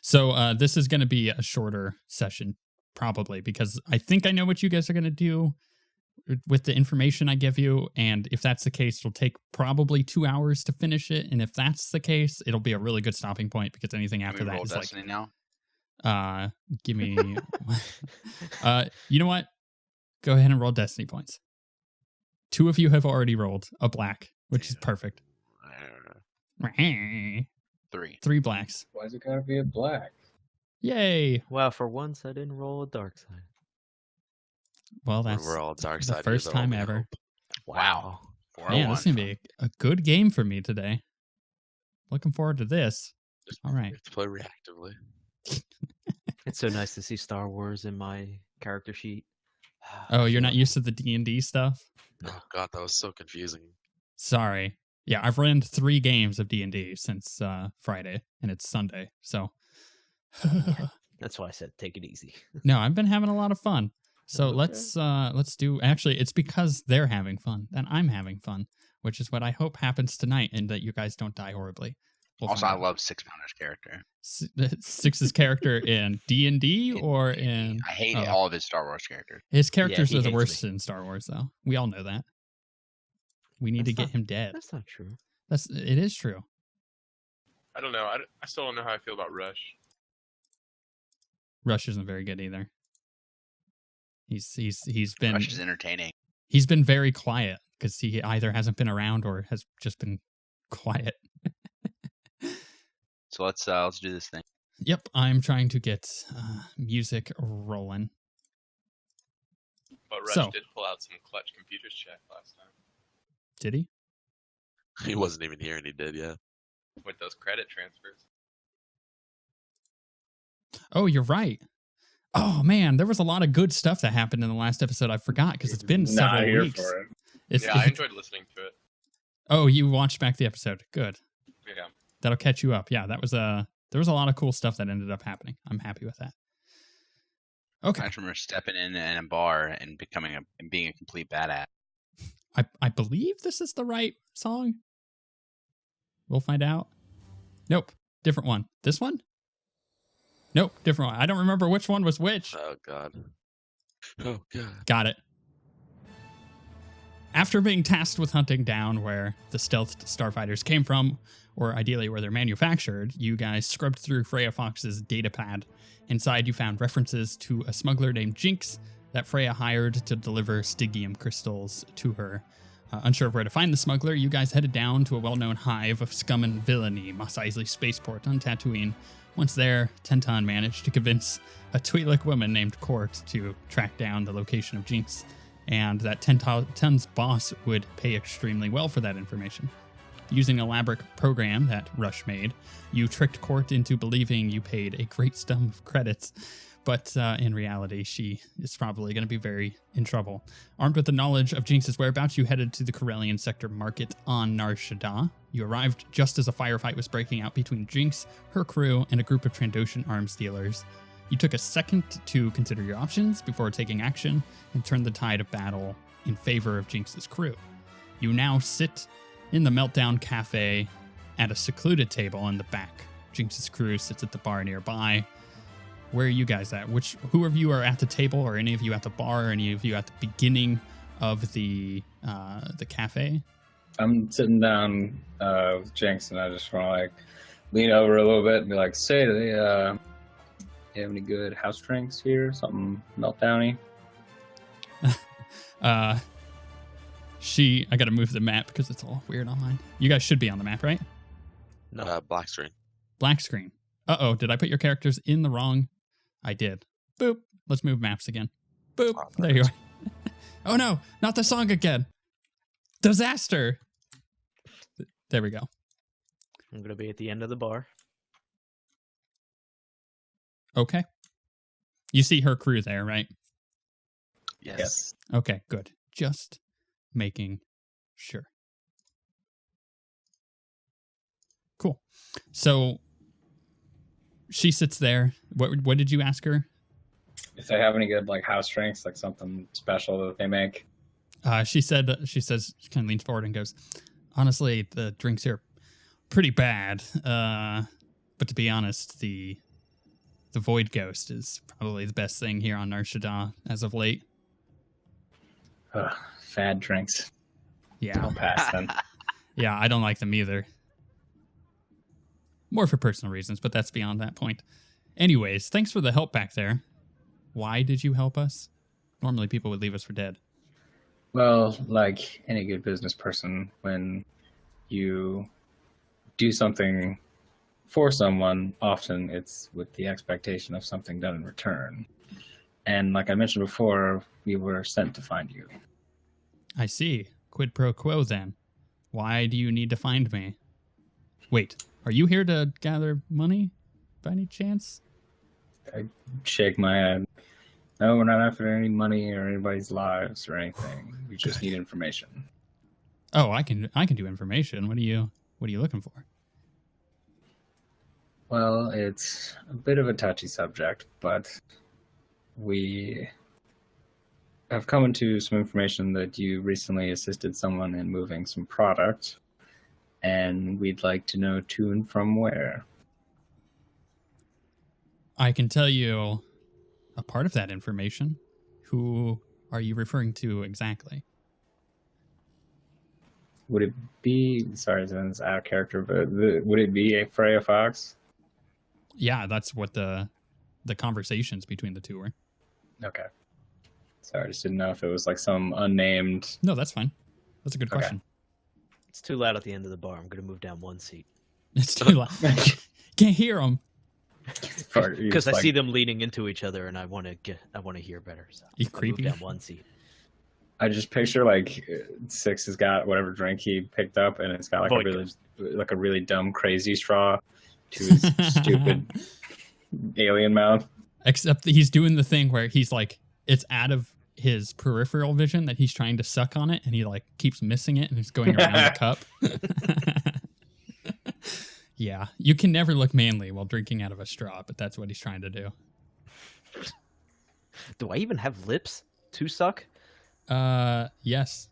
So this is going to be a shorter session, probably, because I think I know what you guys are going to do with the information I give you. And if that's the case, it'll take probably 2 hours to finish it. And if that's the case, it'll be a really good stopping point, because anything after that is Destiny now. Give me, you know what? Go ahead and roll Destiny points. 2 of you have already rolled a black, which is perfect. 3. 3 blacks. Why's it gotta be a black? Yay! Wow, for once I didn't roll a dark side. Well, that's We're all dark the side. first time ever. Wow. Man, this is going to be a good game for me today. Looking forward to this. All right. You have to play reactively. It's so nice to see Star Wars in my character sheet. Oh, you're not used to the D&D stuff? Oh god, that was so confusing. Sorry. Yeah, I've ran 3 games of D&D since Friday, and it's Sunday, so... That's why I said take it easy. No, I've been having a lot of fun. So Okay. let's do... Actually, it's because they're having fun, and I'm having fun, which is what I hope happens tonight, and that you guys don't die horribly. We'll Also, I find out. love Six Pounder's character. Six's character in D&D or in... I hate Oh. all of his Star Wars characters. His characters he are the hates worst me. in Star Wars, though. We all know that. We need to That's get him dead. That's not true. It is true. I don't know. I still don't know how I feel about Rush. Rush isn't very good either. He's been Rush is entertaining. he's been very quiet because he either hasn't been around or has just been quiet. So let's do this thing. Yep, I'm trying to get music rolling. But Rush So- did pull out some clutch computers check last time Did he? He wasn't even here, and he did, yeah. with those credit transfers. Oh, you're right. Oh man, there was a lot of good stuff that happened in the last episode. I forgot because it's been Not several here weeks. for it. It's- Yeah, I enjoyed listening to it. Oh, you watched back the episode. Good. Yeah. That'll catch you up. Yeah, that was there was a lot of cool stuff that ended up happening. I'm happy with that. Okay. I just remember stepping in a bar and being a complete badass. I believe this is the right song. We'll find out. Nope. Different one. This one? Nope. Different one. I don't remember which one was which. Oh god. Oh god. Got it. After being tasked with hunting down where the stealthed starfighters came from, or ideally where they're manufactured, you guys scrubbed through Freya Fox's datapad. Inside, you found references to a smuggler named Jinx that Freya hired to deliver Stygium crystals to her. Unsure of where to find the smuggler, you guys headed down to a well-known hive of scum and villainy, Mos Eisley Spaceport on Tatooine. Once there, Tenton managed to convince a Twi'lek woman named Court to track down the location of Jinx, and that Tenton's boss would pay extremely well for that information. Using an elaborate program that Rush made, you tricked Court into believing you paid a great sum of credits, but in reality, she is probably going to be very in trouble. Armed with the knowledge of Jinx's whereabouts, you headed to the Corellian sector market on Nar Shaddaa. You arrived just as a firefight was breaking out between Jinx, her crew, and a group of Trandoshan arms dealers. You took a second to consider your options before taking action and turned the tide of battle in favor of Jinx's crew. You now sit in the Meltdown Cafe at a secluded table in the back. Jinx's crew sits at the bar nearby. Where are you guys at? Who of you are at the table, or any of you at the bar, or any of you at the beginning of the cafe? I'm sitting down with Jinx, and I just want to like lean over a little bit and be like, "Say, do they have any good house drinks here? Something meltdowny?" I gotta move the map because it's all weird online. You guys should be on the map, right? No. Black screen. Black screen. Uh-oh, did I put your characters in the wrong? I did. Boop. Let's move maps again. Boop. Oh, There you are. Oh no, not the song again. Disaster. There we go. I'm going to be at the end of the bar. Okay. You see her crew there, right? Yes. Okay, good. Just making sure. Cool. So she sits there. What did you ask her? If they have any good like house drinks, like something special that they make. She says, she kind of leans forward and goes, honestly, the drinks here pretty bad. But to be honest, the Void Ghost is probably the best thing here on Nar Shaddaa as of late. Fad drinks. Yeah. I'll pass then. Yeah, I don't like them either. More for personal reasons, but that's beyond that point. Anyways, thanks for the help back there. Why did you help us? Normally people would leave us for dead. Well, like any good business person, when you do something for someone, often it's with the expectation of something done in return. And like I mentioned before, we were sent to find you. I see. Quid pro quo then. Why do you need to find me? Wait, are you here to gather money by any chance? I shake my head. No, we're not after any money or anybody's lives or anything. We just need information. Oh, I can do information. What are you looking for? Well, it's a bit of a touchy subject, but we have come into some information that you recently assisted someone in moving some product, and we'd like to know to and from where. I can tell you a part of that information. Who are you referring to exactly? Would it be, sorry, it's out of character, but would it be a Freya Fox? Yeah, that's what the conversations between the two were. Okay. Sorry, I just didn't know if it was like some unnamed... No, that's fine. That's a good Okay. question. It's too loud at the end of the bar. I'm going to move down one seat. It's too loud. Can't hear them. Because I see them leaning into each other, and I want to hear better. So You I'll creepy. Move down one seat. I just picture like Six has got whatever drink he picked up, and it's got like a really dumb crazy straw to his stupid alien mouth. Except that he's doing the thing where he's like, it's out of his peripheral vision that he's trying to suck on it, and he like keeps missing it, and it's going around the cup. Yeah, you can never look manly while drinking out of a straw, but that's what he's trying to do. Do I even have lips to suck? Yes.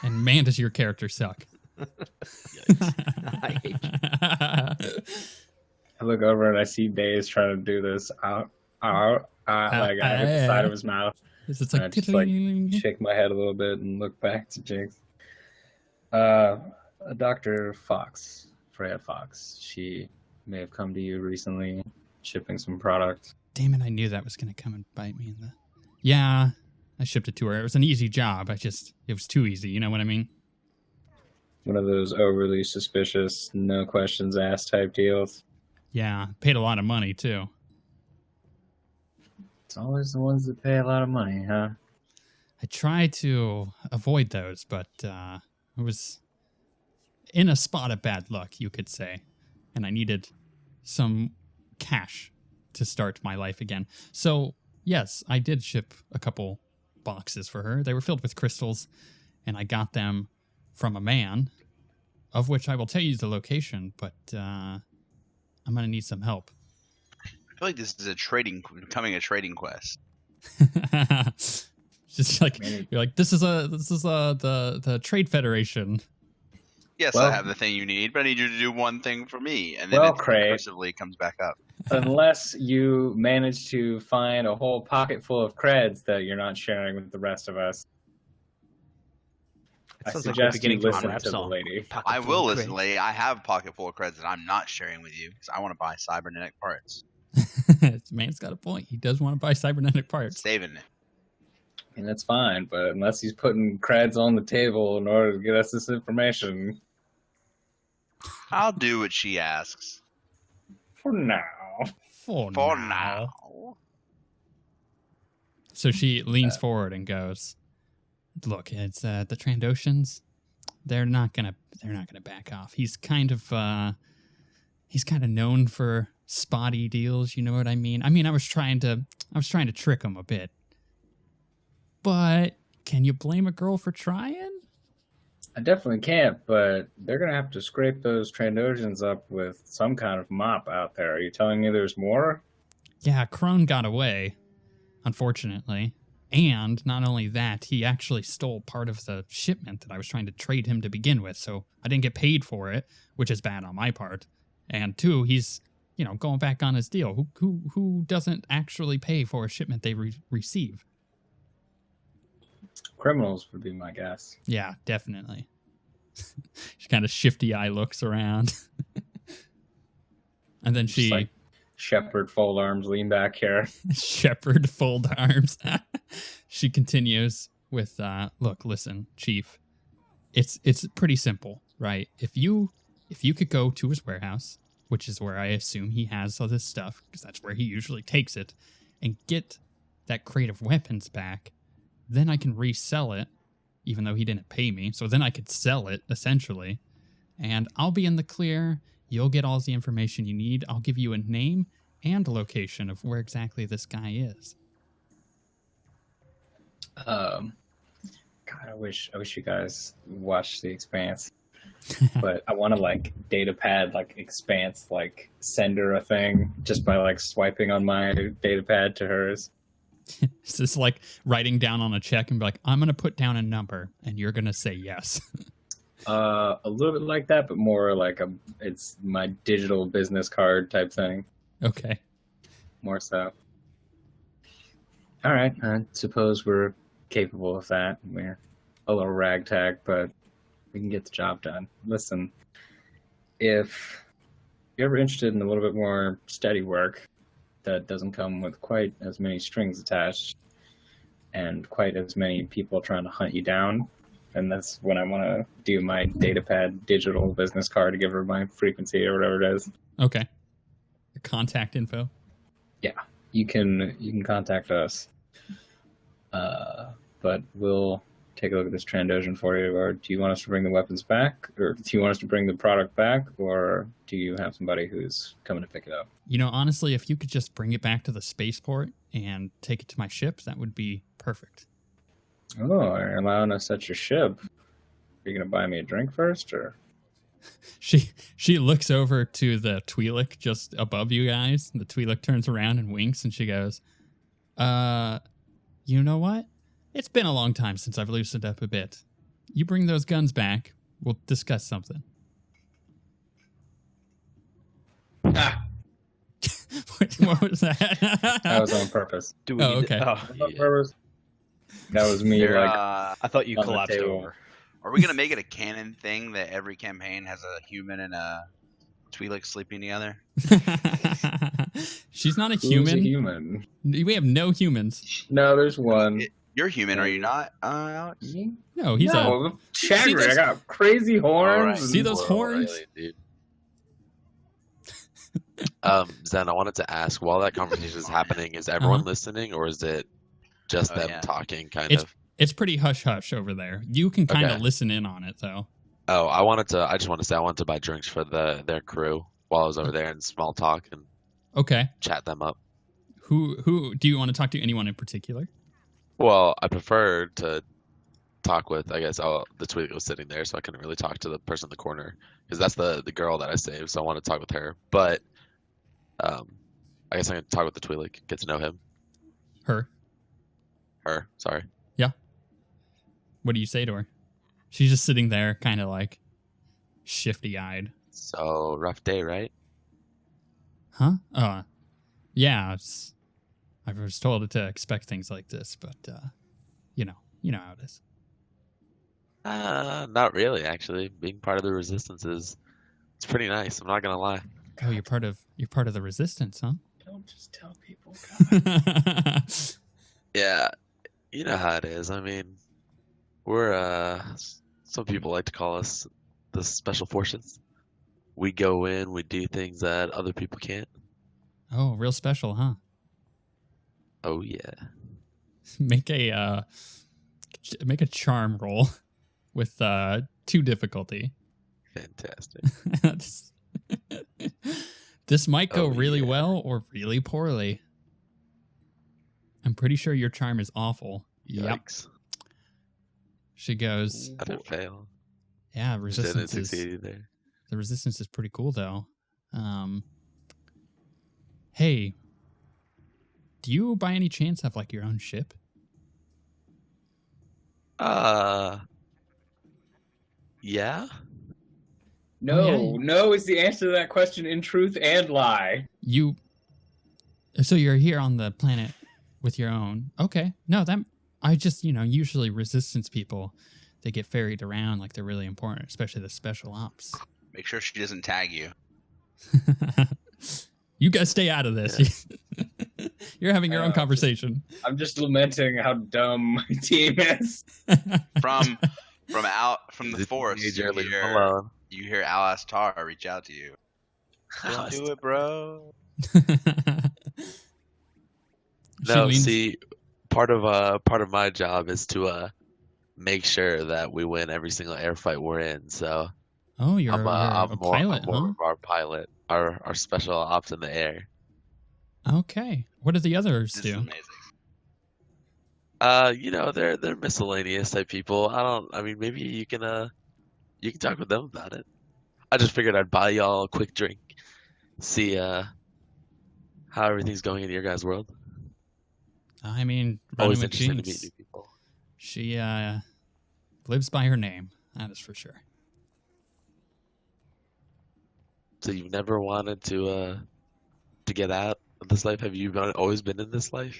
And man, does your character suck. I hate you. I look over and I see Daze trying to do this out, like at the side of his mouth. It's And like, I just like shake my head a little bit and look back to Jinx. Dr. Fox, Freya Fox, she may have come to you recently shipping some product. damn it, I knew that was going to come and bite me in the... Yeah, I shipped it to her. It was an easy job. It was too easy, you know what I mean? One of those overly suspicious, no questions asked type deals. Yeah, paid a lot of money, too. It's always the ones that pay a lot of money, huh? I try to avoid those, but I was in a spot of bad luck, you could say. And I needed some cash to start my life again. So, yes, I did ship a couple boxes for her. They were filled with crystals, and I got them from a man, of which I will tell you the location, but I'm going to need some help. I feel like this is becoming a trading quest. Just like you're like, this is the Trade Federation. Yes, Well- I have the thing you need, but I need you to do one thing for me, and then Well, it Craig. recursively comes back up. Unless you manage to find a whole pocket full of creds that you're not sharing with the rest of us. It I sounds like suggest the beginning you of a listen rap to the song. lady. Pocket I full will of listen, crates. lady. I have a pocket full of creds that I'm not sharing with you because I want to buy cybernetic parts. Man's got a point. He does want to buy cybernetic parts. Saving it. I mean, that's fine, but unless he's putting creds on the table in order to get us this information, I'll do what she asks. for now. For For now. now. So she leans forward and goes, "Look, it's the Trandoshans. They're not gonna back off. He's kind of known for spotty deals. You know what I mean? I was trying to trick him a bit, but can you blame a girl for trying? I definitely can't, but they're going to have to scrape those Trandoshans up with some kind of mop out there. Are you telling me there's more? Yeah, Crone got away, unfortunately, And not only that, he actually stole part of the shipment that I was trying to trade him to begin with. So I didn't get paid for it, which is bad on my part. And 2, he's, going back on his deal. Who doesn't actually pay for a shipment they receive? Criminals would be my guess. Yeah, definitely. She kind of shifty eye looks around. And then Just like shepherd fold arms, lean back here. Shepherd fold arms. She continues with, look, listen, Chief. It's pretty simple, right? If you could go to his warehouse, which is where I assume he has all this stuff, because that's where he usually takes it, and get that crate of weapons back, then I can resell it, even though he didn't pay me. So then I could sell it, essentially, and I'll be in the clear. You'll get all the information you need. I'll give you a name and a location of where exactly this guy is. God, I wish you guys watched The Expanse. But I want to data pad Expanse, send her a thing just by swiping on my data pad to hers. It's just like writing down on a check and be like, I'm going to put down a number and you're going to say yes. A little bit like that, but more it's my digital business card type thing. Okay. More so. All right. I suppose we're capable of that. We're a little ragtag, but we can get the job done. Listen, if you're ever interested in a little bit more steady work that doesn't come with quite as many strings attached and quite as many people trying to hunt you down, and that's when I want to do my datapad digital business card to give her my frequency or whatever it is. Okay. The contact info. Yeah, you can contact us. But we'll take a look at this Trandoshan for you. Or do you want us to bring the weapons back? Or do you want us to bring the product back? Or do you have somebody who's coming to pick it up? Honestly, if you could just bring it back to the spaceport and take it to my ship, that would be perfect. Oh, you're allowing us at your ship. Are you going to buy me a drink first, or? She looks over to the Twi'lek just above you guys. The Twi'lek turns around and winks, and she goes, you know what? It's been a long time since I've loosened up a bit. You bring those guns back, we'll discuss something. Ah! What was that? That was on purpose. Okay. That was on purpose. That was me, I thought you on the collapsed table. over. Are we gonna make it a canon thing that every campaign has a human and a Twi'lek sleeping together? She's not a Who's human. a human? We have no humans. No, there's one. You're human, are you not, Alex? No, he's no, See Chagrin. those- I got crazy horns. Alright. See those horns? Dude. Zen, I wanted to ask, while that conversation is happening, is everyone listening, or is it just Oh, them yeah. talking, kind It's- of? It's pretty hush-hush over there. You can kind of Okay. listen in on it, though. Oh, I just want to say I wanted to buy drinks for their crew while I was over there and small talk and Okay. chat them up. Who do you want to talk to? Anyone in particular? Well, I prefer to talk with, I guess, the Twi'lek was sitting there, so I couldn't really talk to the person in the corner because that's the girl that I saved, so I want to talk with her. But I guess I can talk with the Twi'lek, get to know him. Her. Sorry. What do you say to her? She's just sitting there, kind of shifty-eyed. So, rough day, right? Huh? Yeah. I was told to expect things like this, but you know how it is. Not really, actually. Being part of the resistance it's pretty nice. I'm not gonna lie. Oh, you're part of the resistance, huh? Don't just tell people. Yeah, you know how it is. I mean, we're some people like to call us the special forces. We go in, we do things that other people can't. Oh, real special, huh? Oh yeah. Make a charm roll with 2 difficulty. Fantastic. This might go Oh, really yeah. well or really poorly. I'm pretty sure your charm is awful. Yep. Yikes. She goes, I didn't fail. yeah, Didn't resistance succeed either. the resistance is pretty cool though. Hey, do you by any chance have your own ship? Yeah. No, no is the answer to that question in truth and lie. So you're here on the planet with your own. Okay. No, I just, usually resistance people, they get ferried around like they're really important, especially the special ops. Make sure she doesn't tag you. You guys stay out of this. Yeah. You're having your own conversation. I'm just lamenting how dumb my team is. From the forest, you hear Alastar reach out to you. Don't do it, bro. No, see, part of my job is to make sure that we win every single air fight we're in. So you're a pilot, I'm more of our pilot, our special ops in the air. Okay, what do the others This do? is amazing. They're miscellaneous type people. I mean, maybe you can talk with them about it. I just figured I'd buy y'all a quick drink, see how everything's going in your guys' world. I mean, Always running with interested to meet Jinx, new people. she lives by her name. That is for sure. So you've never wanted to get out of this life? Have you always been in this life?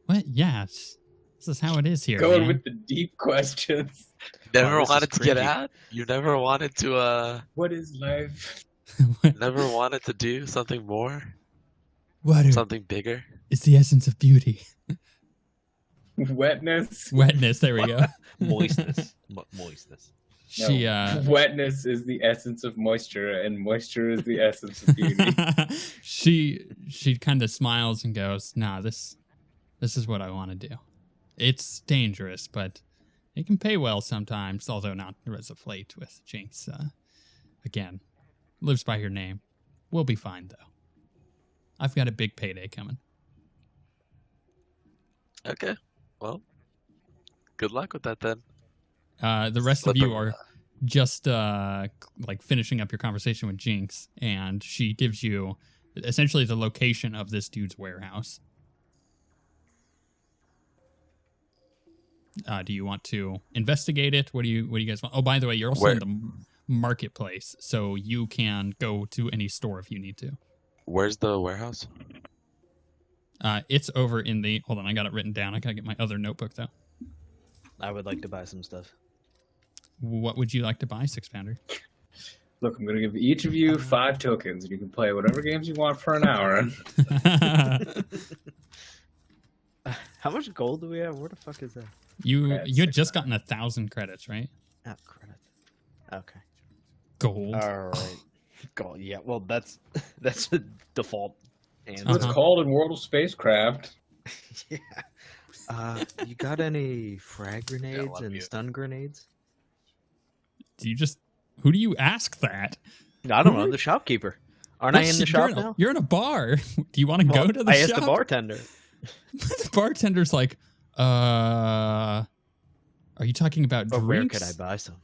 What? Yes. This is how it is here. Going man. with the deep questions. Never this is wanted to get cringy. out? You never wanted to What is life? never wanted to do something more? Water Something bigger? is the essence of beauty. Wetness. Wetness. There we go. Moistness. Moistness. No, She wetness is the essence of moisture, and moisture is the essence of beauty. she kind of smiles and goes, "Nah, this is what I want to do. It's dangerous, but it can pay well sometimes, although not as of late with Jinx. Again, lives by her name. We'll be fine, though. I've got a big payday coming." Okay. Well, good luck with that then. The rest of you are just like finishing up your conversation with Jinx, and she gives you essentially the location of this dude's warehouse. Do you want to investigate it? What do you guys want? Oh, by the way, you're also in the marketplace, so you can go to any store if you need to. Where's the warehouse? It's over in the. Hold on, I got it written down. I gotta get my other notebook though. I would like to buy some stuff. What would you like to buy, Six Pounder? Look, I'm going to give each of you 5 tokens, and you can play whatever games you want for an hour. How much gold do we have? Where the fuck is that? You had just gotten 1,000 credits, right? Oh, credit. Okay. Gold. All right. Gold. Yeah. Well, that's the default answer. That's what it's called in World of Spacecraft. Yeah. You got any frag grenades love and you. stun grenades? Who do you ask that? I don't know. The shopkeeper. Aren't I in the shop now? You're in a bar. Do you want to go to the I shop? asked the bartender. The bartender's like, are you talking about Or where drinks? could I buy some?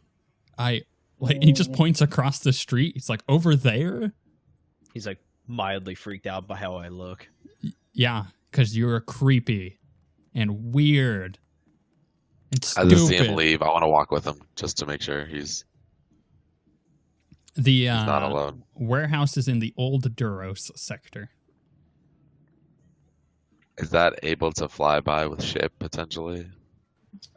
He just points across the street. He's like, over there? He's like mildly freaked out by how I look. Yeah, because you're creepy and weird and I just see him stupid. leave. I want to walk with him just to make sure he's The not alone. warehouse is in the Old Duros sector. Is that able to fly by with ship potentially?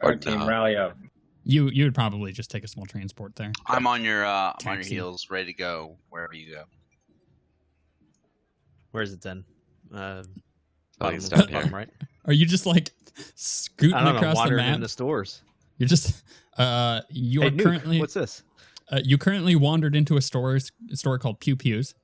Our Or team, no? rally up. You would probably just take a small transport there. I'm on your Taxi. heels, ready to go wherever you go. Where's it then? Oh, he's Bottom down here. right. Are you just like scooting I don't know. across the Wandering map? in the stores. You're just you Hey, are Nuke, currently what's this? you currently wandered into a store called Pew Pews.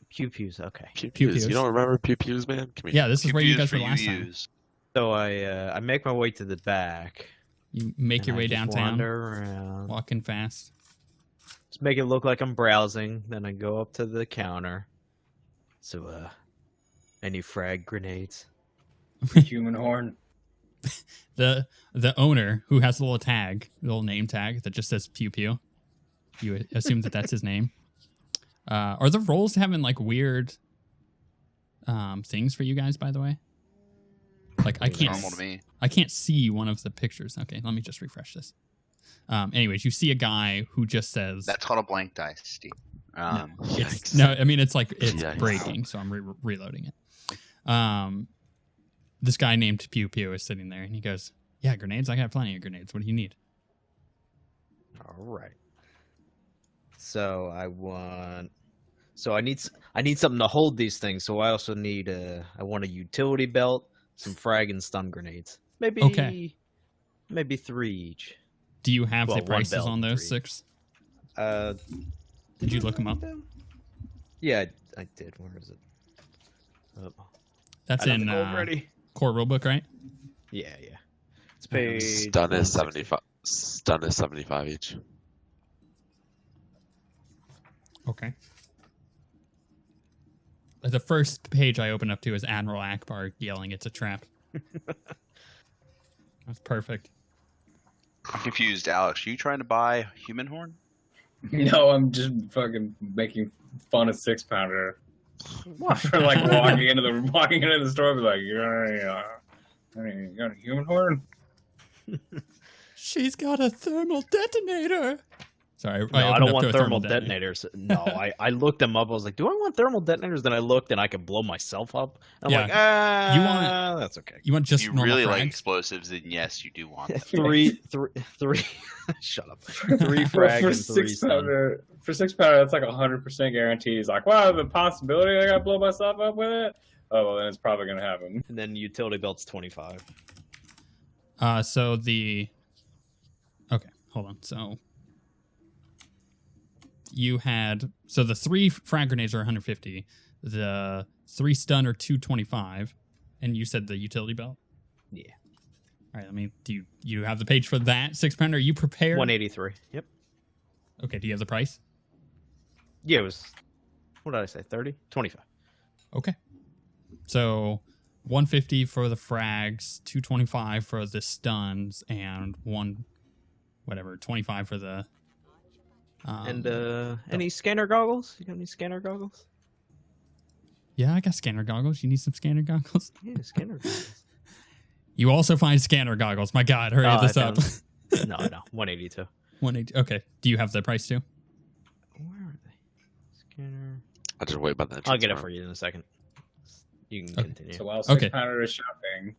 Pew pews. Okay. Pew Pew pews. pews. You don't remember pew pews, man? Come here. Yeah, this is where you Confused guys were for last time. use. So I make my way to the back. You make and your I way just downtown, Wander around. walking fast. Just make it look like I'm browsing. Then I go up to the counter. So, any frag grenades? Human horn. The owner, who has a little tag, a little name tag that just says Pew Pew, you assume that that's his name. Are the rolls having like weird things for you guys, by the way? Like I can't. Normal to me. I can't see one of the pictures. Okay, let me just refresh this. Anyways, you see a guy who just says That's called a blank dice, Steve. I mean it's like it's Yikes. breaking, so I'm reloading it. This guy named Pew Pew is sitting there, and he goes, "Yeah, grenades. I got plenty of grenades. What do you need?" All right. So I need something to hold these things. So I also need I want a utility belt, some frag and stun grenades. Maybe 3 each. Do you have Well, the one prices belt, on those 3. 6? Did you look them up? Yeah, I did. Where is it? That's in already. core rulebook, right? Yeah. It's page. Stun is 160. 75. Stun is 75 each. Okay. The first page I open up to is Admiral Akbar yelling, "It's a trap." That's perfect. I'm confused, Alex. Are you trying to buy human horn? No, I'm just fucking making fun of 6-pounder. For like walking into the store, and be like, you got a human horn? She's got a thermal detonator. Sorry, No, I don't want to a thermal detonators. No, I looked them up. I was like, do I want thermal detonators? Then I looked and I could blow myself up. And I'm like, that's okay. You want just If you normal really frags? like explosives, then yes, you do want them. three. Shut up. 3 frag and 3 stun. For 6-pounder, that's like 100% guarantee. He's like, wow, the possibility I gotta blow myself up with it? Oh, well, then it's probably gonna happen. And then utility belt's 25. Okay, hold on. So you had the 3 frag grenades are 150, the 3 stun are 225, and you said the utility belt. Yeah. All right. I mean, do you have the page for that 6-pounder? Are you prepared? 183. Yep. Okay. Do you have the price? Yeah, it was. What did I say? 30? 25. Okay. So 150 for the frags, 225 for the stuns, and 25 for the. Any scanner goggles? You got any scanner goggles? Yeah, I got scanner goggles. You need some scanner goggles? Yeah, scanner goggles. You also find scanner goggles. My God, hurry this up. No, 182. 180. Okay. Do you have the price too? Where are they? Scanner. I'll just wait by the entrance. I'll get it for you in a second. You can continue. So while 6-pounder is shopping,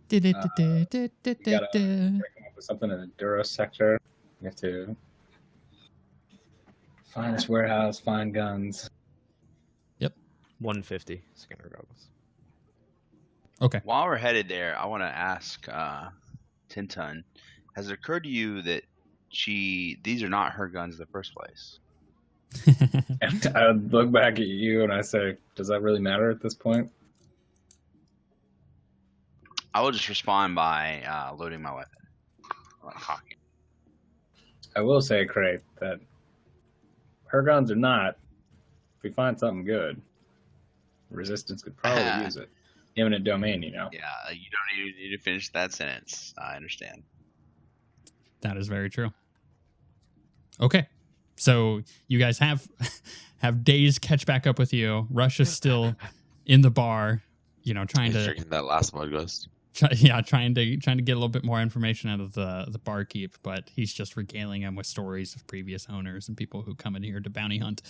you gotta break them up with something in the Duro sector. You have to find this warehouse, find guns. 150 scanner goggles. Okay. While we're headed there, I want to ask Tinton, has it occurred to you that these are not her guns in the first place? And I look back at you and I say, does that really matter at this point? I will just respond by loading my weapon. Like hawking. I will say, Crate, that her guns are not. If we find something good, Resistance could probably use it. Eminent domain, you know. Yeah, you don't need to finish that sentence. I understand. That is very true. Okay. So you guys have Days catch back up with you. Rush is still in the bar, trying He's to drinking that last mug list. trying to get a little bit more information out of the barkeep, but he's just regaling him with stories of previous owners and people who come in here to bounty hunt.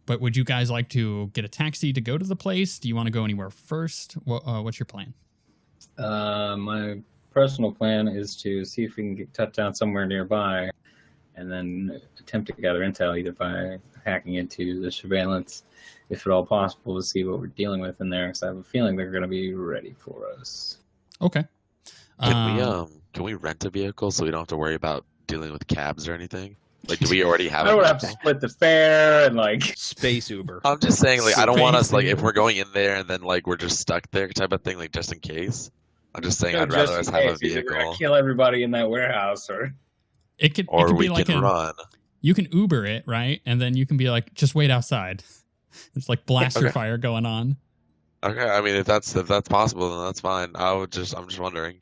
But would you guys like to get a taxi to go to the place? Do you want to go anywhere first? What's your plan? My personal plan is to see if we can get touchdown somewhere nearby and then attempt to gather intel either by hacking into the surveillance, if at all possible, to see what we're dealing with in there, because I have a feeling they're going to be ready for us. Okay. Can we rent a vehicle so we don't have to worry about dealing with cabs or anything? Like, do we already have? I don't have to split the fare and Space Uber. I'm just saying, I don't want us Space if we're going in there and then we're just stuck there type of thing, just in case. I'm just saying, I'd rather us have a We're vehicle. gonna kill everybody in that warehouse, or it could we be can run. You can Uber it, right? And then you can be like, just wait outside. It's like blaster fire going on. Okay, I mean, if that's possible, then that's fine. I'm just wondering.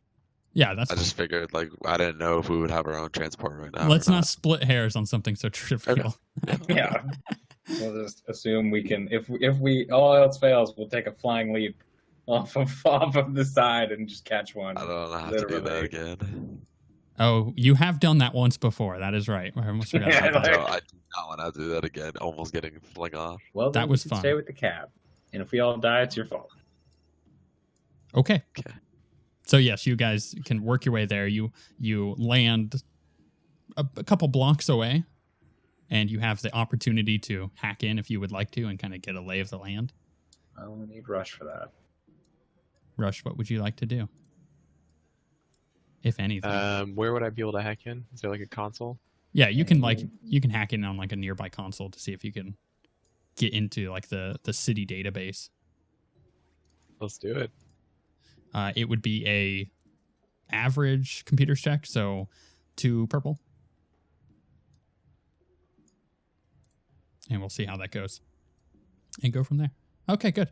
Yeah, I just figured, I didn't know if we would have our own transport right now. Let's not split hairs on something so trivial. Okay. yeah. We'll just assume we can. If we all else fails, we'll take a flying leap off of the side and just catch one. I don't have to do that Literally. again. Oh, you have done that once before. That is right. I almost forgot Yeah, about that. No, I do not want to do that again. Almost getting flung off. Well, That then was you fun. can stay with the cab. And if we all die, it's your fault. Okay. Okay. So yes, you guys can work your way there. You land a couple blocks away, and you have the opportunity to hack in if you would like to and kind of get a lay of the land. I only need Rush for that. Rush, what would you like to do? If anything. Where would I be able to hack in? Is there like a console? Yeah, you can hack in on like a nearby console to see if you can get into like the city database. Let's do it. It would be a average computers check, so 2 purple. And we'll see how that goes. And go from there. Okay, good.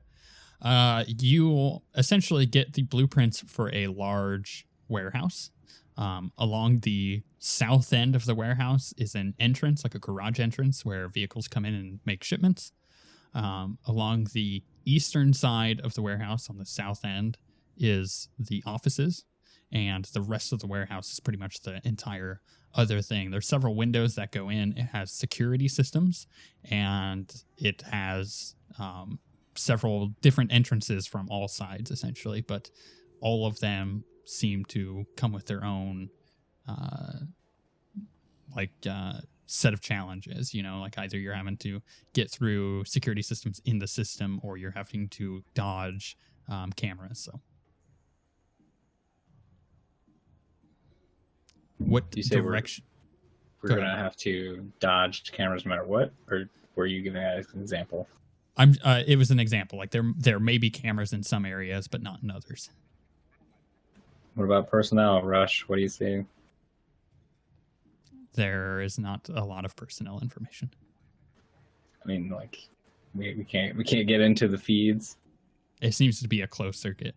You essentially get the blueprints for a large warehouse. Along the south end of the warehouse is an entrance, like a garage entrance, where vehicles come in and make shipments. Along the eastern side of the warehouse, on the south end, is the offices, and the rest of the warehouse is pretty much the entire other thing. There's several windows that go in. It has security systems, and it has several different entrances from all sides, essentially, but all of them seem to come with their own set of challenges, like either you're having to get through security systems in the system or you're having to dodge cameras. So what You say direction? We're Go going to ahead. have to dodge cameras no matter what? Or were you giving that as an example? It was an example. Like there may be cameras in some areas, but not in others. What about personnel, Rush? What do you see? There is not a lot of personnel information. I mean, like, we can't get into the feeds. It seems to be a closed circuit.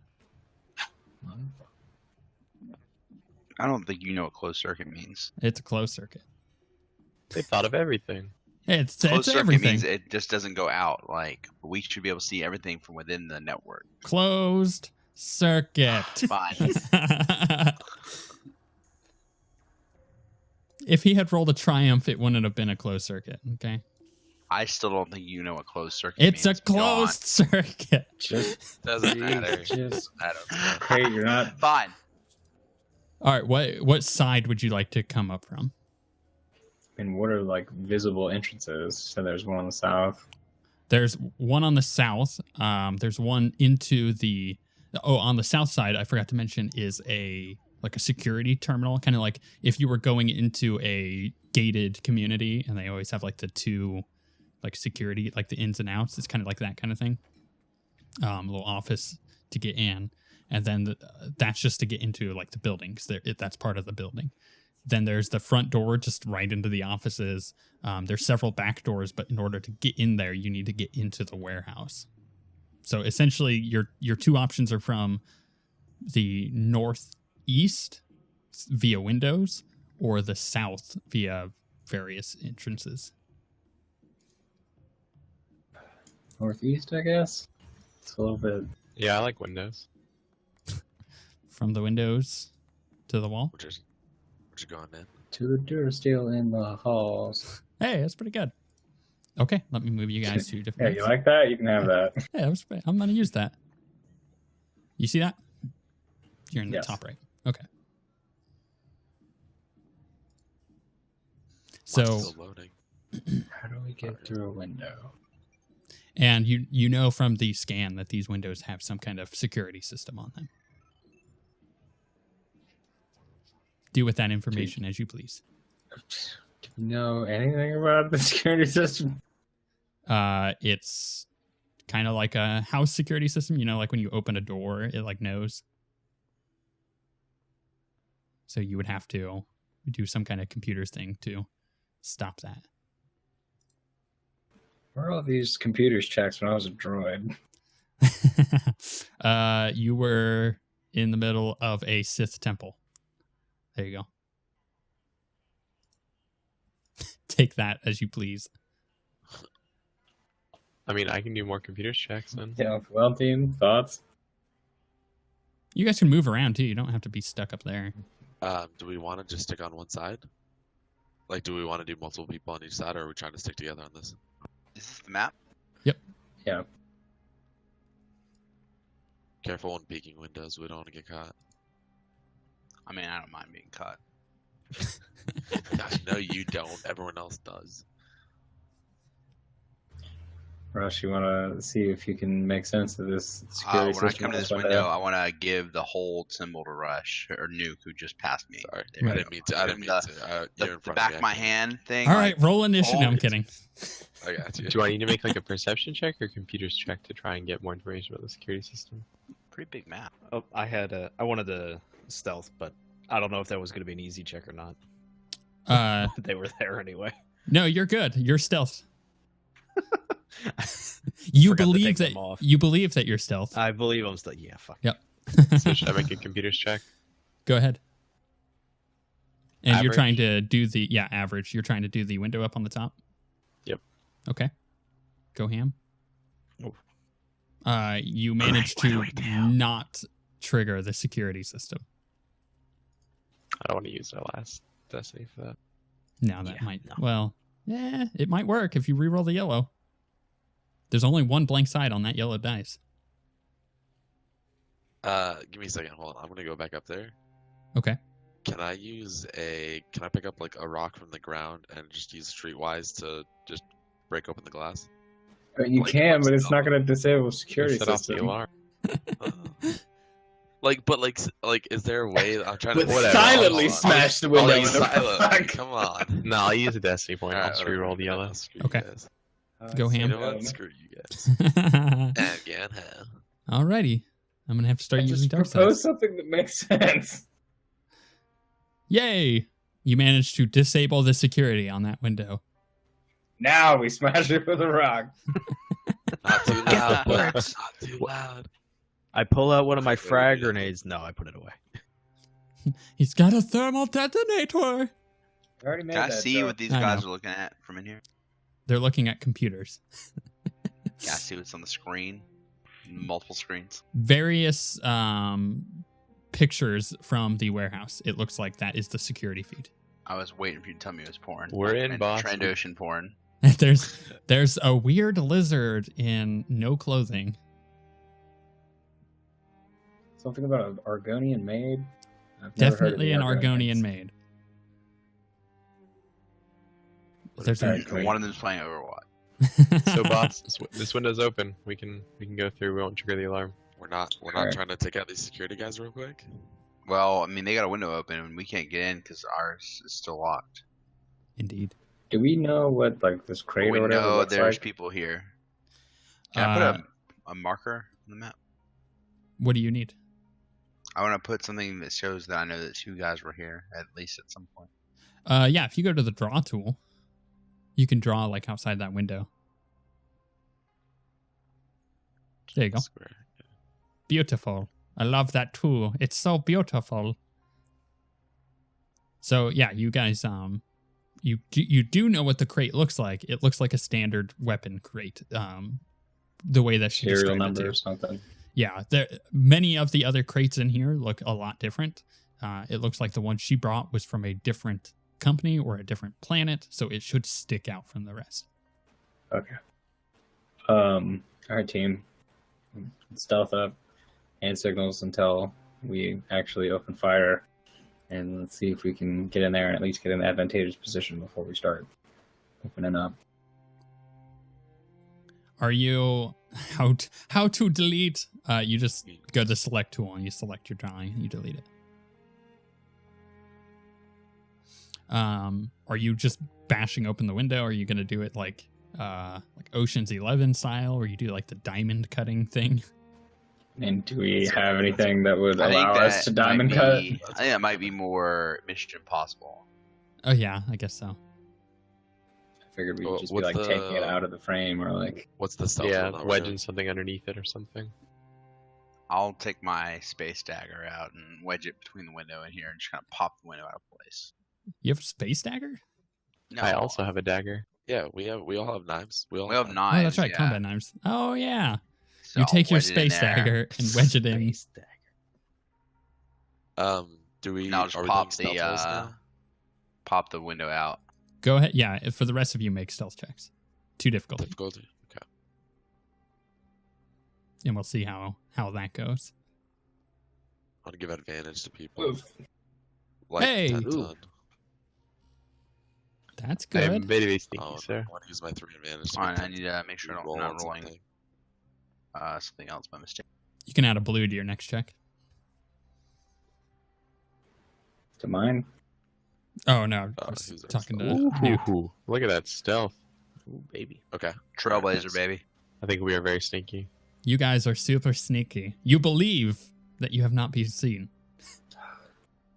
I don't think you know what closed circuit means. It's a closed circuit. They thought of everything. It's Closed circuit everything. means it just doesn't go out. Like, we should be able to see everything from within the network. Closed circuit. Fine. If he had rolled a triumph, it wouldn't have been a closed circuit. Okay. I still don't think you know what closed circuit It's means. a closed circuit. Just, Doesn't matter. just, I don't know. hey, you're not. Fine. All right. What side would you like to come up from? And what are like visible entrances? So there's one on the south. There's one on the south. There's one into the. Oh, on the south side, I forgot to mention, is a security terminal, kind of like if you were going into a gated community, and they always have like the 2 like security, like the ins and outs. It's kind of like that kind of thing. A little office to get in, and then that's just to get into like the building, because that's part of the building. Then there's the front door just right into the offices. There's several back doors, but in order to get in there, you need to get into the warehouse. So essentially, your 2 options are from the northeast via windows or the south via various entrances. Northeast, I guess. It's a little bit. Yeah, I like windows. From the windows to the wall. We're just going in. To the door still in the halls. Hey, that's pretty good. Okay, let me move you guys to Yeah, different. you like that? You can have that. Yeah, I'm going to use that. You see that? You're in the Yes. top right. Okay. So, Still loading. How do we get through a window? and you know from the scan that these windows have some kind of security system on them. Do with that information as you please. Do you know anything about the security system? It's kind of like a house security system. Like when you open a door, it like knows. So you would have to do some kind of computers thing to stop that. Where are all these computers checks when I was a droid? You were in the middle of a Sith temple. There you go. Take that as you please. I mean, I can do more computers checks then. Yeah, well, team, thoughts? You guys can move around too. You don't have to be stuck up there. Do we want to just stick on one side? Like, do we want to do multiple people on each side, or are we trying to stick together on this? Is this the map? Yeah. Careful when peeking windows. We don't want to get caught. I mean, I don't mind being caught. Gosh, no, you don't. Everyone else does. Rush, you want to see if you can make sense of this security When I system? come to this window, I want to give the hold symbol to Rush or Nuke, who just passed me. Sorry, There I you didn't go. mean to. I didn't mean to. You're in The front back of of me. my hand thing. All right, roll initiative. No, I'm hold. kidding. I got you. Do I need to make like a perception check or computers check to try and get more information about the security system? Pretty big map. Oh, I wanted a stealth, but I don't know if that was going to be an easy check or not. They were there anyway. No, you're good. You're stealth. You Forgot to believe take that them off. you believe that you're stealth. I believe I'm still. Yeah, fuck. Yep. So should I make a computers check? Go ahead. And you're Average? trying to do the average. You're trying to do the window up on the top. Yep. Okay. Go ham. Oh. You managed to not trigger the security system. I don't want to use our last Destiny for that. Now that Yeah, might no. well, yeah, it might work if you reroll the yellow. There's only one blank side on that yellow dice. Give me a second. Hold on. I'm gonna go back up there. Okay. Can I pick up like a rock from the ground and just use Streetwise to just break open the glass? You Like, can, but it's myself. not going to disable security Set off the system. alarm. Is there a way? I'm trying to But whatever, silently hold on. smash the I'll window use with a silent. rock. Come on. No, I'll use a Destiny point. I'll Alright, just whatever. reroll the yellow. Screw Okay. You guys. Go ham. You know what? Screw you guys. Again, hell. Alrighty. I'm gonna have to start I using just dark propose sides. something that makes sense. Yay! You managed to disable the security on that window. Now we smash it with a rock. Not too loud. Works. Not too loud. I pull out one of my frag grenades. No, I put it away. He's got a thermal detonator. I already made Can I that see joke. what these I guys know. are looking at from in here? They're looking at computers. Can I see what's on the screen? Multiple screens. Various pictures from the warehouse. It looks like that is the security feed. I was waiting for you to tell me it was porn. We're in, boss. Trandoshan porn. There's a weird lizard in no clothing. Something about an Argonian maid? I've never heard of Definitely the an Argonians. Argonian maid. There's Alright, a, great. One of them's playing Overwatch. So, boss, this window's open. We can go through. We won't trigger the alarm. We're not Alright. trying to take out these security guys real quick. Well, I mean, they got a window open and we can't get in because ours is still locked. Indeed. Do we know what like this But crate we or whatever know looks there's like? people here. Can I Uh, put a marker on the map? What do you need? I want to put something that shows that I know that two guys were here at least at some point. Yeah, if you go to the draw tool, you can draw like outside that window. There you go. Square. Beautiful. I love that tool. It's so beautiful. So yeah, you guys, you do know what the crate looks like. It looks like a standard weapon crate. The way that she Serial described it number to or you. something. Yeah, many of the other crates in here look a lot different. It looks like the one she brought was from a different company or a different planet, so it should stick out from the rest. Okay. All right, team. Stealth up and signals until we actually open fire, and let's see if we can get in there and at least get in an advantageous position before we start opening up. Are you how to delete? You just go to select tool and you select your drawing and you delete it. Are you just bashing open the window? Are you gonna do it like Ocean's 11 style, where you do like the diamond cutting thing? And do we have anything that would I think allow us to diamond cut? I think that might be more Mission Impossible. Oh yeah, I guess so. I figured we'd Well, just be what's like taking it the- out of the frame or like. What's the stealth? Yeah, roll that we're wedging doing? something underneath it or something. I'll take my space dagger out and wedge it between the window and here and just kind of pop the window out of place. You have a space dagger? No, I also have a dagger. Yeah, we all have knives. We all we have have knives. Oh, that's right, yeah. combat knives. Oh yeah. So You I'll take your wedge it in space there. dagger and wedge it in. Space dagger. Do we? Now just are we pop doing stealth rolls now? pop the window out. Go ahead. Yeah, for the rest of you, make stealth checks. 2 difficulty. Difficulty. Okay. And we'll see how that goes. I want to give advantage to people. Oof. Like Hey! 10 Ooh. ton. That's I am good. very sneaky, Oh, sir. I want to use my 3 advantage. To Fine, get I need to make sure I'm roll not on rolling something. something else by mistake. You can add a blue to your next check. To mine. Oh, no. I Oh, was who's our talking to stealth? Nuke. Ooh, look at that stealth. Ooh, baby. Okay. Trailblazer, Nice. baby. I think we are very sneaky. You guys are super sneaky. You believe that you have not been seen.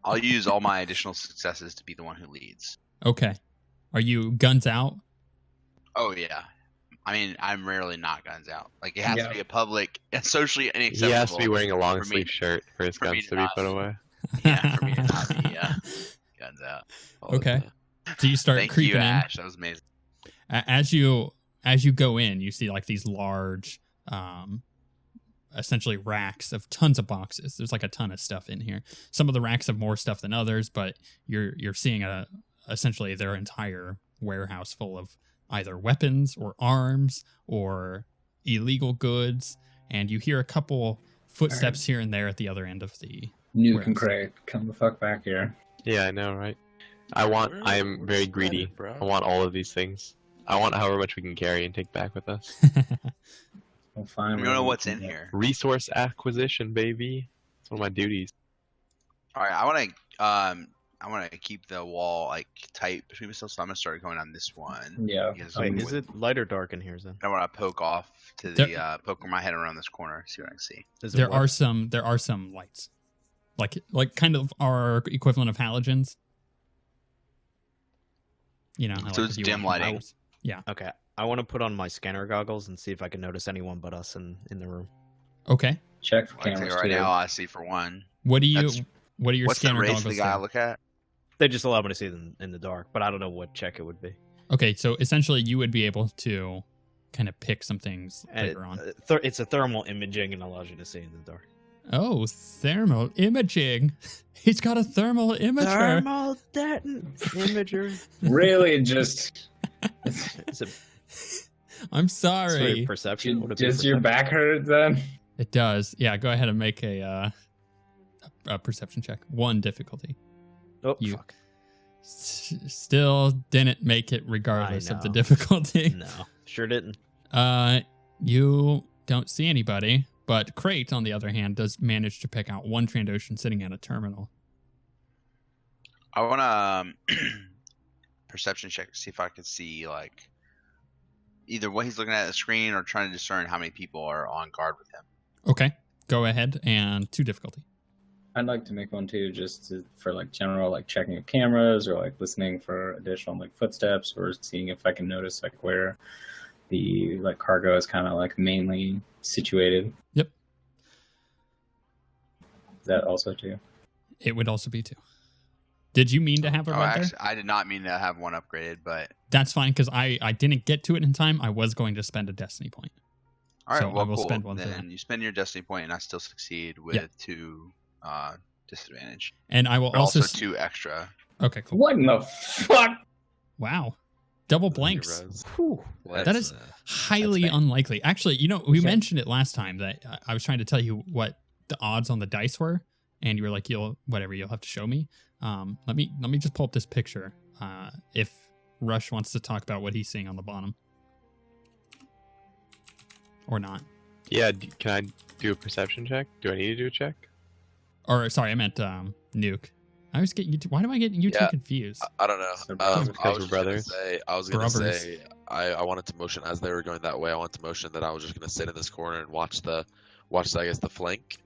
I'll use all my additional successes to be the one who leads. Okay. Are you guns out? Oh yeah. I mean, I'm rarely not guns out. Like it has Yeah. to be a public and socially unacceptable. He has to be wearing a long for me- sleeve shirt for his for me guns to to be not- put away. Yeah, for me to not be guns out. Oh, Okay. So you start Thank creeping you, in. Ash. That was amazing. As you go in, you see like these large, essentially racks of tons of boxes. There's like a ton of stuff in here. Some of the racks have more stuff than others, but you're seeing essentially their entire warehouse full of either weapons or arms or illegal goods. And you hear a couple footsteps here and there at the other end of the. Nuke Where and else? Craig, come the fuck back here. Yeah, I know, right? I am very greedy. Bro. I want all of these things. I want however much we can carry and take back with us. We'll find. We don't know what's in here. Resource acquisition, baby. It's one of my duties. All right, I want to keep the wall like tight between myself, so I'm gonna start going on this one. Yeah. Because Wait, with- is it light or dark in here, then? I want to poke off to There- the poke my head around this corner, see what I can see. Is it there what? are some lights, like kind of our equivalent of halogens. You know, how, So like, it's if you dim walk in lighting. house. Yeah. Okay, I want to put on my scanner goggles and see if I can notice anyone but us in the room. Okay. Check for I can cameras tell you right too. now, I see for one. What do you? That's- What are your What's the scanner race of goggles? the guy I do? look at? They just allow me to see them in the dark, but I don't know what check it would be. Okay, so essentially you would be able to kind of pick some things And later on. it's a thermal imaging and allows you to see in the dark. Oh, thermal imaging. He's got a thermal imager. Thermal imager. Really, just Is it I'm sorry, sorry. perception? Would it be does your perception? back hurt then? It does. Yeah, go ahead and make a perception check. 1 difficulty. Oh, you- fuck. Still didn't make it regardless of the know. difficulty. No, sure didn't. You don't see anybody, but Crate, on the other hand, does manage to pick out one Trandoshan sitting at a terminal. I want to perception check to see if I can see like either what he's looking at the screen or trying to discern how many people are on guard with him. Okay, go ahead and 2 difficulty. I'd like to make one too, for like general like checking of cameras or like listening for additional like footsteps or seeing if I can notice like where the like cargo is kind of like mainly situated. Yep. Is that also too? It would also be 2. Did you mean to have it Oh, right there? actually, I did not mean to have one upgraded, but That's fine, because I didn't get to it in time. I was going to spend a destiny point. all right. So I well, will cool. spend one for Then that. you spend your destiny point, and I still succeed with Yeah. 2 disadvantage, And I will but also also... 2 extra. Okay, cool. What in the fuck? Wow. Double blanks. Res. Whew. That is That's, highly bad. unlikely. Actually, you know, we Okay. mentioned it last time that I was trying to tell you what the odds on the dice were, and you were like, you'll have to show me. Let me just pull up this picture. If Rush wants to talk about what he's seeing on the bottom. Or not. Yeah, can I do a perception check? Do I need to do a check? Or sorry, I meant Nuke. I always get you two. Why do I get you two Yeah. confused? I don't know. So because I we're was just brothers. I was gonna Brothers. say I wanted to motion as they were going that way. I wanted to motion that I was just gonna sit in this corner and watch the I guess the flank,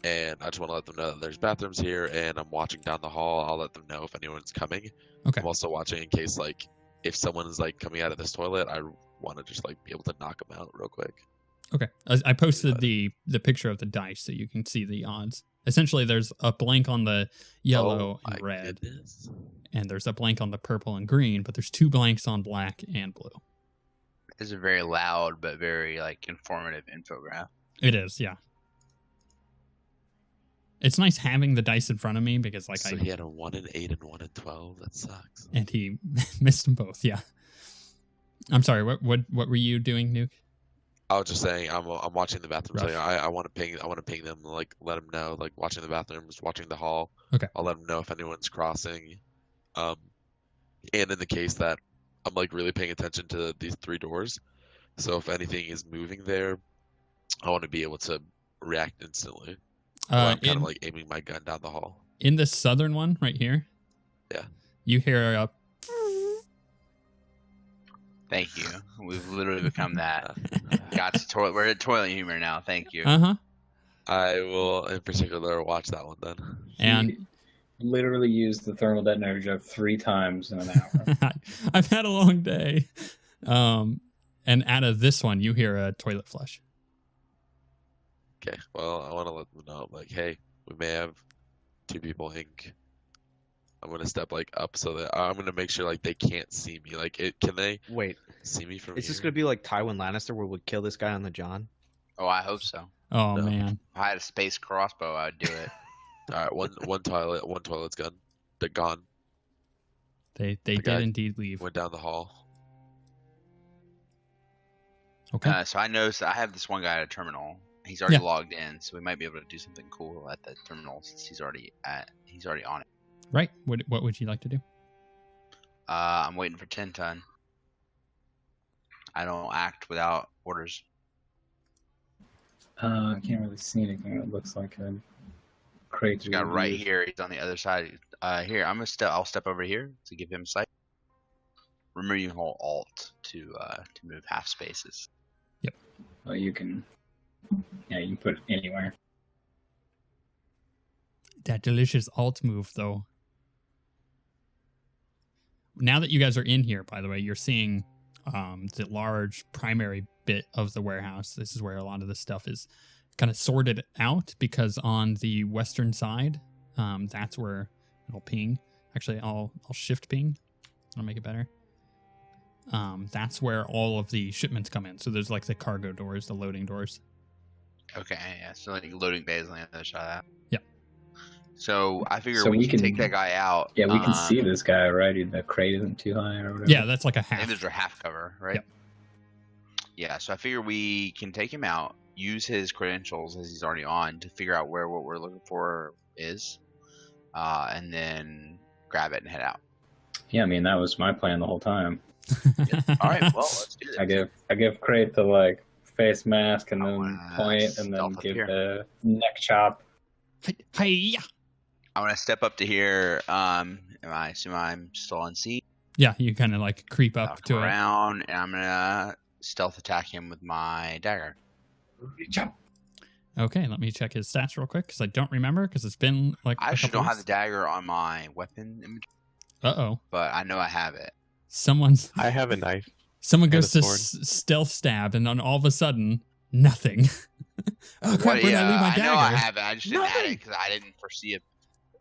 and I just want to let them know that there's bathrooms here, and I'm watching down the hall. I'll let them know if anyone's coming. Okay. I'm also watching in case like if someone is like coming out of this toilet, I want to just like be able to knock them out real quick. Okay. I posted the picture of the dice so you can see the odds. Essentially, there's a blank on the yellow Oh, and my red, goodness. and there's a blank on the purple and green, but there's 2 blanks on black and blue. It's a very loud but very like informative infograph. It is, yeah. It's nice having the dice in front of me because like So he had a 1 and 8 and 1 and 12. That sucks. and he missed them both. Yeah. I'm sorry. What were you doing, Nuke? I was just saying, I'm watching the bathrooms. Rush. Like, I want to ping them, like let them know, like watching the bathrooms, watching the hall. Okay. I'll let them know if anyone's crossing. And in the case that I'm like really paying attention to these 3 doors, so if anything is moving there, I want to be able to react instantly. I'm kind of like aiming my gun down the hall. In the southern one right here. Yeah. You hear a Thank you. We've literally become that. We're at toilet humor now. Thank you. uh-huh. I will in particular watch that one then. And He literally used the thermal detonator joke 3 times in an hour. I've had a long day. And out of this one, you hear a toilet flush. Okay. Well, I want to let them know, like, hey, we may have 2 people ink. I'm gonna step like up so that I'm gonna make sure like they can't see me. Like, can they Wait, see me from is here? this gonna be like Tywin Lannister, where we kill this guy on the John? Oh, I hope so. Oh No. man. If I had a space crossbow, I'd do it. All right, one toilet's gone. They're gone. They The did guy indeed leave. Went down the hall. Okay. So I noticed I have this one guy at a terminal. He's already Yeah. logged in, so we might be able to do something cool at the terminal since he's already on it. Right. What would you like to do? I'm waiting for 10 ton. I don't act without orders. I can't really see anything that looks like a crate. This guy right here. He's on the other side. Here, I'll step over here to give him sight. Remember, you can hold Alt to move half spaces. Well, you can put it anywhere. That delicious alt move, though. Now that you guys are in here, by the way, you're seeing the large primary bit of the warehouse. This is where a lot of the stuff is kind of sorted out because on the western side, that's where it'll ping. Actually, I'll shift ping. I'll make it better. That's where all of the shipments come in. So there's like the cargo doors, the loading doors. Okay, yeah. So like loading bay is on the other side of that. Yeah. So I figure So we we can can- take that guy out. Yeah, we can see this guy, right? The crate isn't too high or whatever. Yeah, that's like a I think half. there's a half cover, right? Yep. Yeah, so I figure we can take him out, use his credentials as he's already on to figure out where what we're looking for is, and then grab it and head out. Yeah, I mean that was my plan the whole time. All right, well, let's do this. I give crate the like face mask and then wanna point and then stealth up give here. the neck chop. Hi. I want to step up to here. I assume I'm still on seat. Yeah, you kind of like creep up I'll to come it. around, and I'm gonna stealth attack him with my dagger. Chop. Okay, let me check his stats real quick because I don't remember because it's been like I a actually couple don't have the weeks. dagger on my weapon inventory, Uh-oh. but I know I have it. Someone I have a knife. goes to a sword. stealth stab and then all of a sudden, nothing. Oh crap, where did I leave my I dagger? know I have it. I just didn't add Nothing. it because I didn't foresee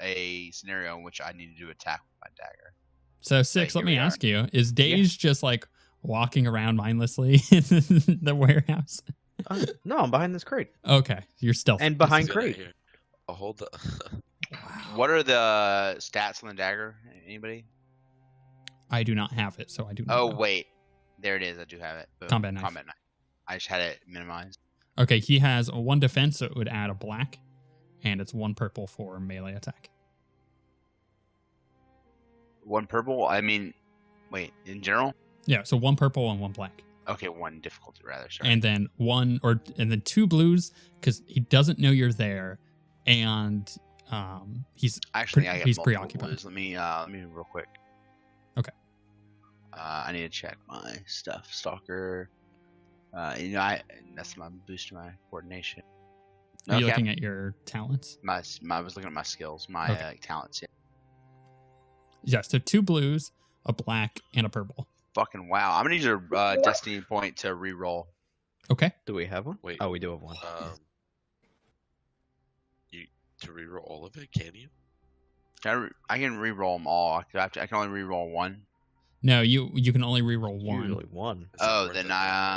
a scenario in which I needed to attack with my dagger. So, Six, But let here me we are. ask you, is Daze just like walking around mindlessly in the warehouse? No, I'm behind this crate Okay, you're stealth. and behind This is crate. here. I'll hold the. What are the stats on the dagger? Anybody? I do not have it, so I do not Oh know. wait, there it is. I do have it. Boom. Combat knife. Combat knife. I just had it minimized. Okay, he has a 1 defense, so it would add a black, and it's 1 purple for melee attack. 1 purple. I mean, wait. In general. Yeah, so 1 purple and 1 black. Okay, 1 difficulty rather. Sorry. And then 2 blues because he doesn't know you're there, and he's Actually, I got he's multiple preoccupied. blues. Let me real quick. Okay. I need to check my stuff. Stalker. That's my boost to my coordination. Are you Okay. looking at your talents? I was looking at my skills, my Okay. talents. Yeah. Yeah, so 2 blues, a black, and a purple. Fucking wow! I'm gonna use your destiny point to re-roll. Okay. Do we have one? Wait. Oh, we do have one. You to reroll all of it? Can you? I can re-roll them all. I can only re-roll 1. No, you can only reroll It's 1. Usually one. It's not Oh, worth then it.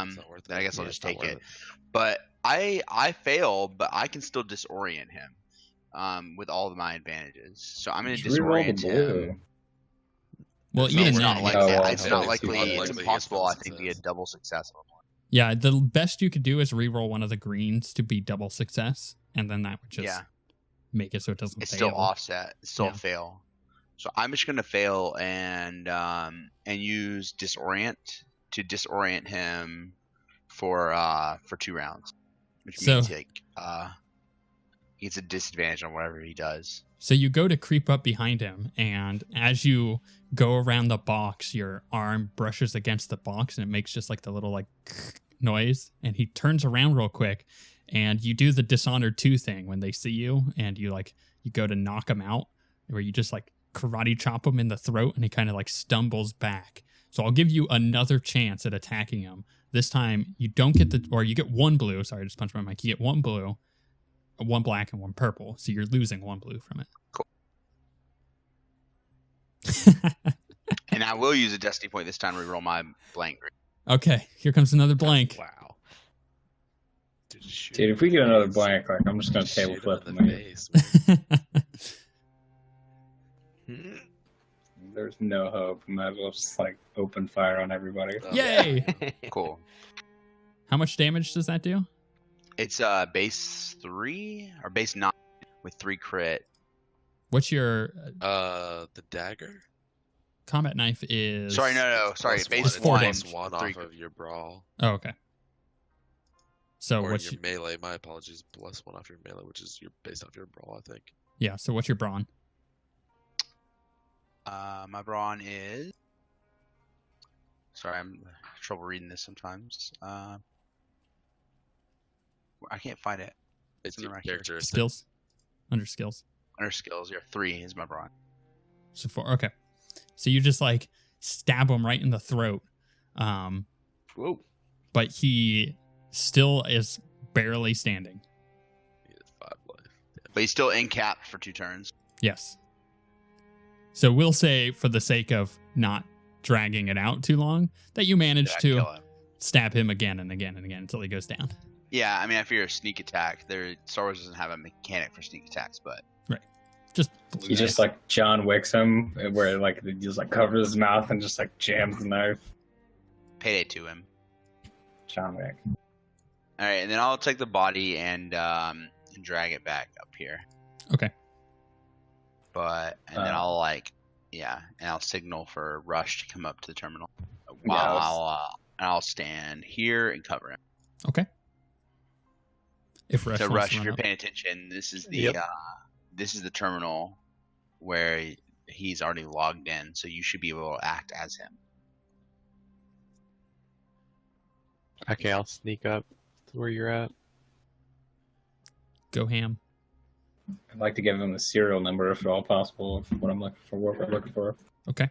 It's not worth then I it. guess I'll Yeah, just it's not take worth it. But I failed, but I can still disorient him. with all of my advantages. So I'm going to Just reroll the disorient blue. him. Well, It's even It's then, not I like guess. Oh, that. well, It's it's not only likely. two It's likely impossible. I it's think to get double success. Yeah, the best you could do is re-roll one of the greens to be double success, and then that would just Yeah. make it so it doesn't It's fail. still offset. It's still Yeah. a fail. So I'm just gonna fail and use disorient to disorient him for 2 rounds, which So- means he gets a disadvantage on whatever he does. So you go to creep up behind him, and as you go around the box, your arm brushes against the box, and it makes just like the little like noise. And he turns around real quick, and you do the Dishonored 2 thing when they see you, and you go to knock him out, where you just like karate chop him in the throat, and he kind of like stumbles back. So I'll give you another chance at attacking him. This time you don't get you get 1 blue. Sorry, I just punched my mic. You get 1 blue, 1 black, and 1 purple. So you're losing 1 blue from it. Cool. And I will use a destiny point this time to reroll my blank green. Okay, here comes another blank. Wow. Dude, if we get another blank, like I'm just gonna table flip in him. the face. Man. There's no hope. Might as well just like open fire on everybody. Yay! Cool. How much damage does that do? It's base 3 or base 9 with 3 crit. What's your The dagger. combat knife is? Sorry, no. Sorry, Plus base one, 1. it's plus 1 3 off of your brawl. Oh, okay. So Or what's your melee. My apologies. Plus 1 off your melee, which is based off your brawl, I think. yeah? So what's your brawn? My brawn is. Sorry, I'm having trouble reading this sometimes. I can't find it. It's in your the right here. characteristic. Skills. Under skills. Under skills, 3 is my brawn. So 4. Okay. So you just like stab him right in the throat. Whoa. But he still is barely standing. He has 5 life. But he's still incapped for 2 turns. Yes. So we'll say, for the sake of not dragging it out too long, that you managed Yeah, to kill him. stab him again and again and again until he goes down. Yeah, I mean, I figure a sneak attack. Star Wars doesn't have a mechanic for sneak attacks, but Just He just like John Wicks him, where like he just like covers his mouth and just like jams the knife. payday to him. John Wick. All right, and then I'll take the body and drag it back up here. Okay. And then I'll signal for Rush to come up to the terminal. Yeah, I'll stand here and cover him. Okay. If Rush So wants Rush, to if run you're up. paying attention, this is the terminal where he's already logged in, so you should be able to act as him. Okay, I'll sneak up to where you're at. Go ham. I'd like to give him the serial number if at all possible of what I'm looking for. What we're looking for. Okay.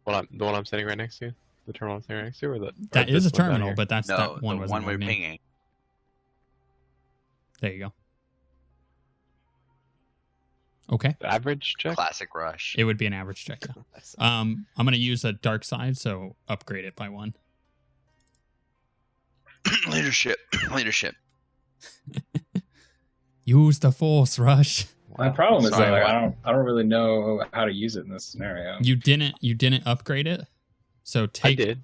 The one I'm sitting right next to? The terminal I'm sitting right next to? Or That is a this one down terminal, here? but that's No, that one the was one we're name. pinging. There you go. Okay. Average check? Classic Rush. It would be an average check. Yeah. I'm gonna use a dark side, so upgrade it by 1. Leadership. Use the force, Rush. My problem is Sorry, that what? I don't really know how to use it in this scenario. You didn't upgrade it, so take. I did.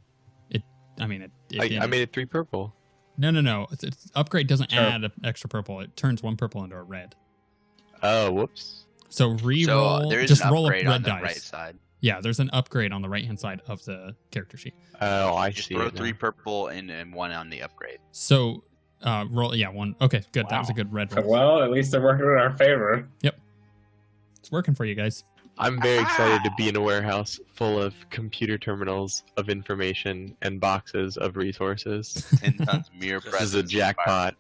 I mean, it I didn't. made it 3 purple. No. Upgrade doesn't Sure. add an extra purple. It turns 1 purple into a red. Oh, whoops. So re-roll. So there is just an roll a upgrade red on the dice. right side. Yeah, there's an upgrade on the right hand side of the character sheet. Oh, I Just see. throw it 3 now. purple and 1 on the upgrade. So roll. Yeah, 1. Okay, good. That was a Wow. good red roll. Well, at least they're working in our favor. It's working for you guys. I'm very excited to be in a warehouse full of computer terminals of information and boxes of resources. 10 tons mere This presence. is a jackpot.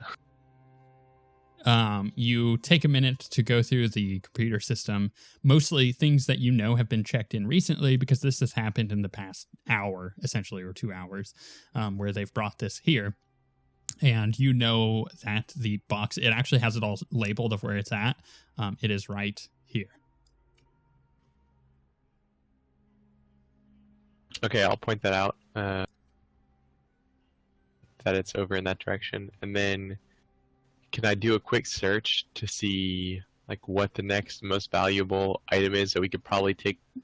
You take a minute to go through the computer system. Mostly things that you know have been checked in recently because this has happened in the past hour, essentially, or 2 hours, where they've brought this here. And you know that the box, it actually has it all labeled of where it's at. It is right here. Okay, I'll point that out. That it's over in that direction. And then can I do a quick search to see like what the next most valuable item is that we could probably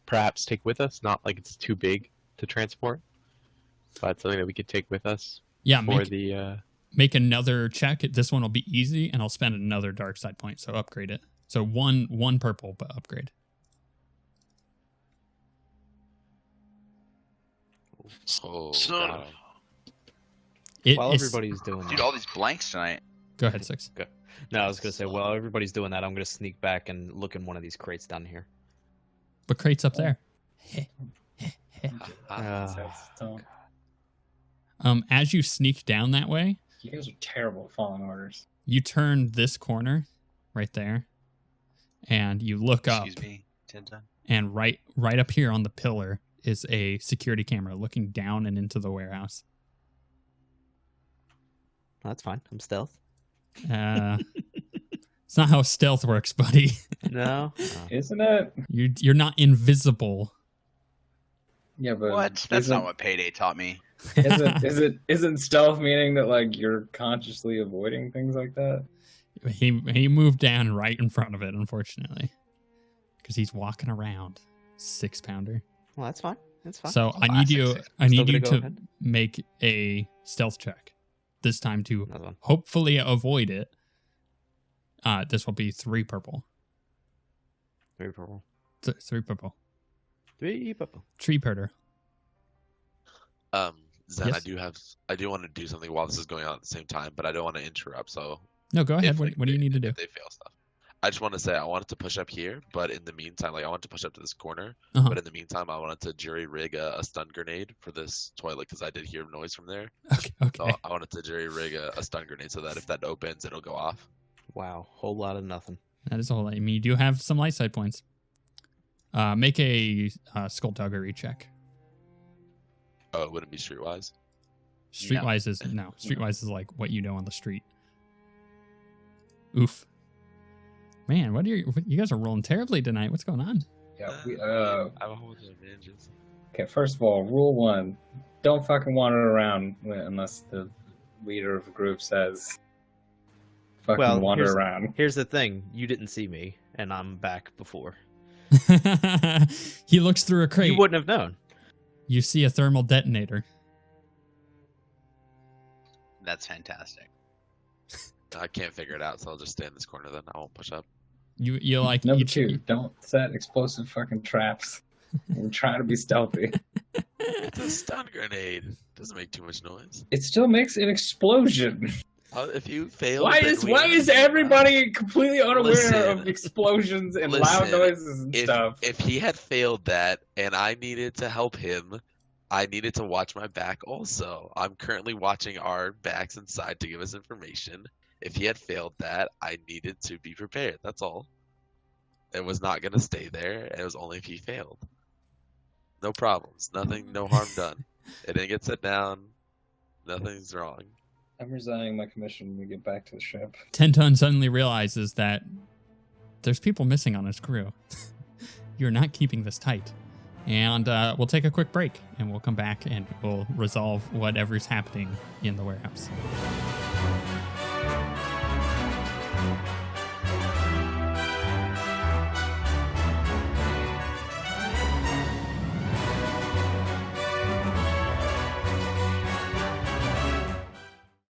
perhaps take with us? Not like it's too big to transport, but something that we could take with us. Yeah, for the make another check. This one will be easy, and I'll spend another dark side point, so upgrade it. So one purple, but upgrade. Oh, Son God. While It's- everybody's doing Dude, that. all these blanks tonight. Go ahead, 6. No, I was gonna say, while everybody's doing that, I'm gonna sneak back and look in one of these crates down here. What crate's up there? As you sneak down that way, You guys are terrible at following orders. you turn this corner right there, and you look up, Excuse me, Tinta. and right up here on the pillar is a security camera looking down and into the warehouse. Oh, that's fine. I'm stealth. It's not how stealth works, buddy. No. Isn't it? You're not invisible. Yeah, but What? That's isn't, not what Payday taught me. isn't stealth meaning that like you're consciously avoiding things like that? He moved down right in front of it, unfortunately, because he's walking around. 6-pounder. Well, that's fine. That's fine. So I Classic need you. six. I need Still you gonna go to ahead? make a stealth check. This time to Another one. hopefully avoid it. This will be 3 purple. 3 purple. 3 purple. 3 purple. Tree perder. Zen, Yes? I do want to do something while this is going on at the same time, but I don't want to interrupt. So No, go ahead. if, What do you need to do? if they fail stuff, I just want to say I wanted to push up here, but in the meantime, like I wanted to push up to this corner, Uh-huh. but in the meantime, I wanted to jury rig a stun grenade for this toilet because I did hear noise from there. Okay. So I wanted to jury rig a stun grenade so that if that opens, it'll go off. Wow. Whole lot of nothing. That is all. I mean, you do have some light side points. Make a skullduggery check. Oh, it wouldn't be streetwise. Streetwise is no. Streetwise is like what you know on the street. Oof. Man, you guys are rolling terribly tonight. What's going on? Yeah. I have a whole bunch of advantages. Okay. First of all, rule 1: don't fucking wander around unless the leader of the group says fucking Well, wander around. Here's the thing. You didn't see me, and I'm back before. He looks through a crate. You wouldn't have known. You see a thermal detonator. That's fantastic. I can't figure it out, so I'll just stay in this corner then. I won't push up. You like Number you- 2: don't set explosive fucking traps. I'm trying to be stealthy. It's a stun grenade. Doesn't make too much noise. It still makes an explosion. If you fail, Why then is everybody completely unaware Listen. of explosions and loud Listen, noises and stuff? If he had failed that and I needed to help him, I needed to watch my back also. I'm currently watching our backs inside to give us information. If he had failed that, I needed to be prepared. That's all. It was not going to stay there, and it was only if he failed. No problems. Nothing, no harm done. It didn't get set down. Nothing's wrong. I'm resigning my commission when we get back to the ship. 10-ton suddenly realizes that there's people missing on his crew. You're not keeping this tight. And we'll take a quick break, and we'll come back and we'll resolve whatever's happening in the warehouse.